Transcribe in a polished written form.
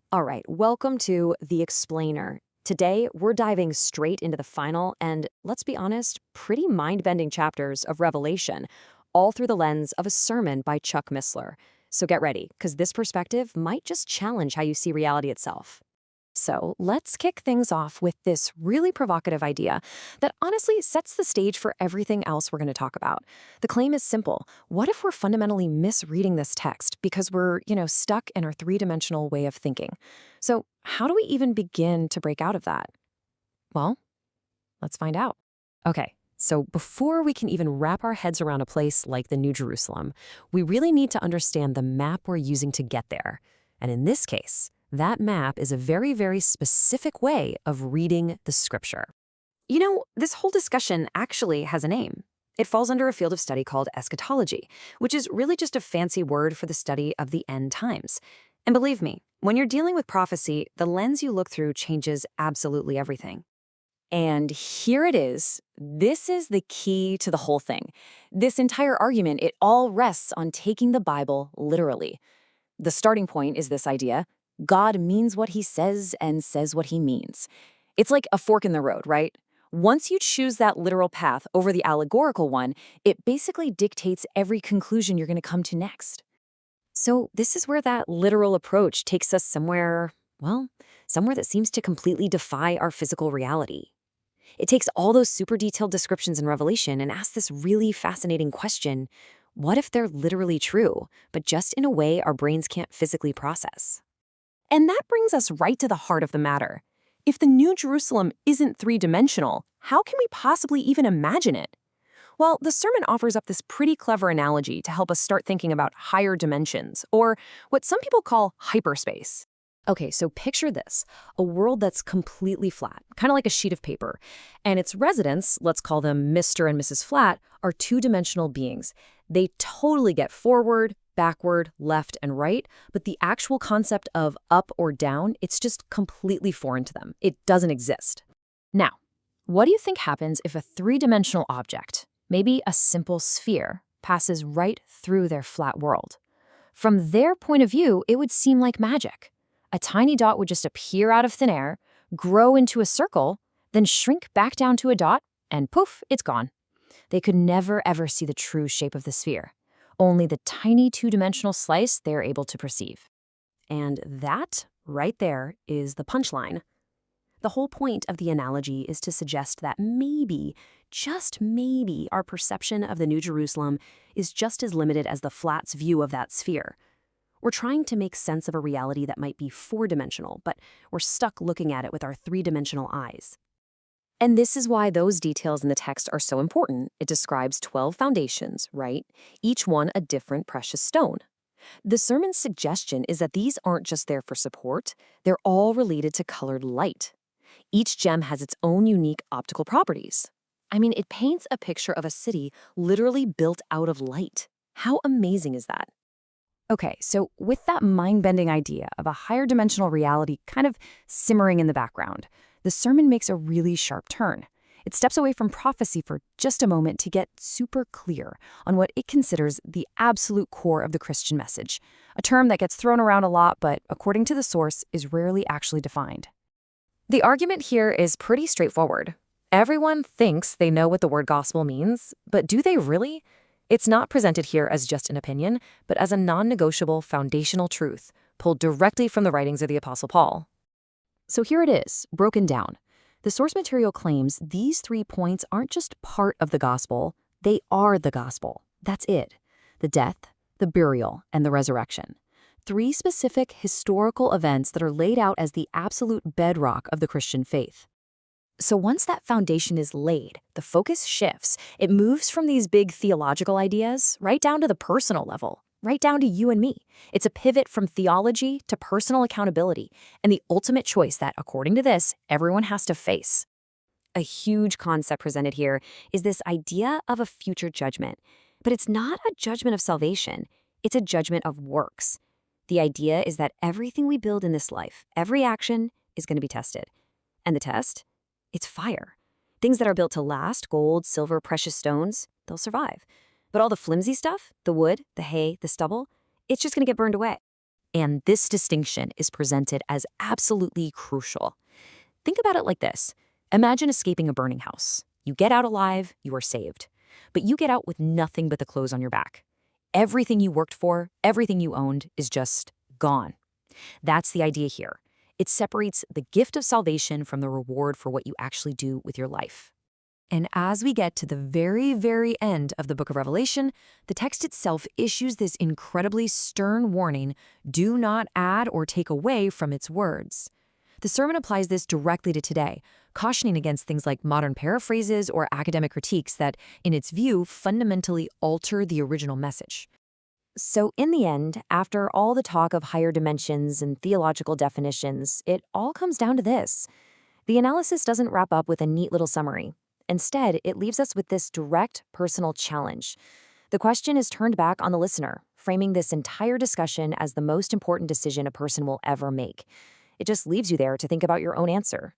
All right, welcome to The Explainer. Today, we're diving straight into the final and, let's be honest, pretty mind-bending chapters of Revelation, all through the lens of a sermon by Chuck Missler. So get ready, because this perspective might just challenge how you see reality itself. So let's kick things off with this really provocative idea that honestly sets the stage for everything else we're going to talk about. The claim is simple. What if we're fundamentally misreading this text because we're, stuck in our three-dimensional way of thinking? So how do we even begin to break out of that? Well, let's find out. Okay. So before we can even wrap our heads around a place like the New Jerusalem, we really need to understand the map we're using to get there. And in this case, that map is a very, very specific way of reading the scripture. This whole discussion actually has a name. It falls under a field of study called eschatology, which is really just a fancy word for the study of the end times. And believe me, when you're dealing with prophecy, the lens you look through changes absolutely everything. And here it is. This is the key to the whole thing. This entire argument, it all rests on taking the Bible literally. The starting point is this idea: God means what he says and says what he means. It's like a fork in the road, right? Once you choose that literal path over the allegorical one, it basically dictates every conclusion you're going to come to next. So this is where that literal approach takes us somewhere, well, somewhere that seems to completely defy our physical reality. It takes all those super detailed descriptions in Revelation and asks this really fascinating question: what if they're literally true, but just in a way our brains can't physically process? And that brings us right to the heart of the matter. If the New Jerusalem isn't three-dimensional, how can we possibly even imagine it? Well, the sermon offers up this pretty clever analogy to help us start thinking about higher dimensions, or what some people call hyperspace. Okay, so picture this: a world that's completely flat, kind of like a sheet of paper, and its residents, let's call them Mr. and Mrs. Flat, are two-dimensional beings. They totally get forward, backward, left, and right, but the actual concept of up or down, it's just completely foreign to them. It doesn't exist. Now, what do you think happens if a three-dimensional object, maybe a simple sphere, passes right through their flat world? From their point of view, it would seem like magic. A tiny dot would just appear out of thin air, grow into a circle, then shrink back down to a dot, and poof, it's gone. They could never ever see the true shape of the sphere. Only the tiny two-dimensional slice they're able to perceive. And that, right there, is the punchline. The whole point of the analogy is to suggest that maybe, just maybe, our perception of the New Jerusalem is just as limited as the flat's view of that sphere. We're trying to make sense of a reality that might be four-dimensional, but we're stuck looking at it with our three-dimensional eyes. And this is why those details in the text are so important. It describes 12 foundations, right? Each one a different precious stone. The sermon's suggestion is that these aren't just there for support, they're all related to colored light. Each gem has its own unique optical properties. I mean, it paints a picture of a city literally built out of light. How amazing is that? Okay, so with that mind-bending idea of a higher dimensional reality kind of simmering in the background, the sermon makes a really sharp turn. It steps away from prophecy for just a moment to get super clear on what it considers the absolute core of the Christian message, a term that gets thrown around a lot but, according to the source, is rarely actually defined. The argument here is pretty straightforward. Everyone thinks they know what the word gospel means, but do they really? It's not presented here as just an opinion, but as a non-negotiable foundational truth, pulled directly from the writings of the Apostle Paul. So here it is, broken down. The source material claims these 3 points aren't just part of the gospel, they are the gospel. That's it. The death, the burial, and the resurrection. 3 specific historical events that are laid out as the absolute bedrock of the Christian faith. So once that foundation is laid, the focus shifts. It moves from these big theological ideas right down to the personal level, right down to you and me. It's a pivot from theology to personal accountability, and the ultimate choice that, according to this, everyone has to face. A huge concept presented here is this idea of a future judgment. But it's not a judgment of salvation, it's a judgment of works. The idea is that everything we build in this life, every action, is going to be tested. And the test? It's fire. Things that are built to last, gold, silver, precious stones, they'll survive. But all the flimsy stuff, the wood, the hay, the stubble, it's just going to get burned away. And this distinction is presented as absolutely crucial. Think about it like this. Imagine escaping a burning house. You get out alive, you are saved. But you get out with nothing but the clothes on your back. Everything you worked for, everything you owned is just gone. That's the idea here. It separates the gift of salvation from the reward for what you actually do with your life. And as we get to the very, very end of the book of Revelation, the text itself issues this incredibly stern warning: do not add or take away from its words. The sermon applies this directly to today, cautioning against things like modern paraphrases or academic critiques that, in its view, fundamentally alter the original message. So in the end, after all the talk of higher dimensions and theological definitions, it all comes down to this. The analysis doesn't wrap up with a neat little summary. Instead, it leaves us with this direct, personal challenge. The question is turned back on the listener, framing this entire discussion as the most important decision a person will ever make. It just leaves you there to think about your own answer.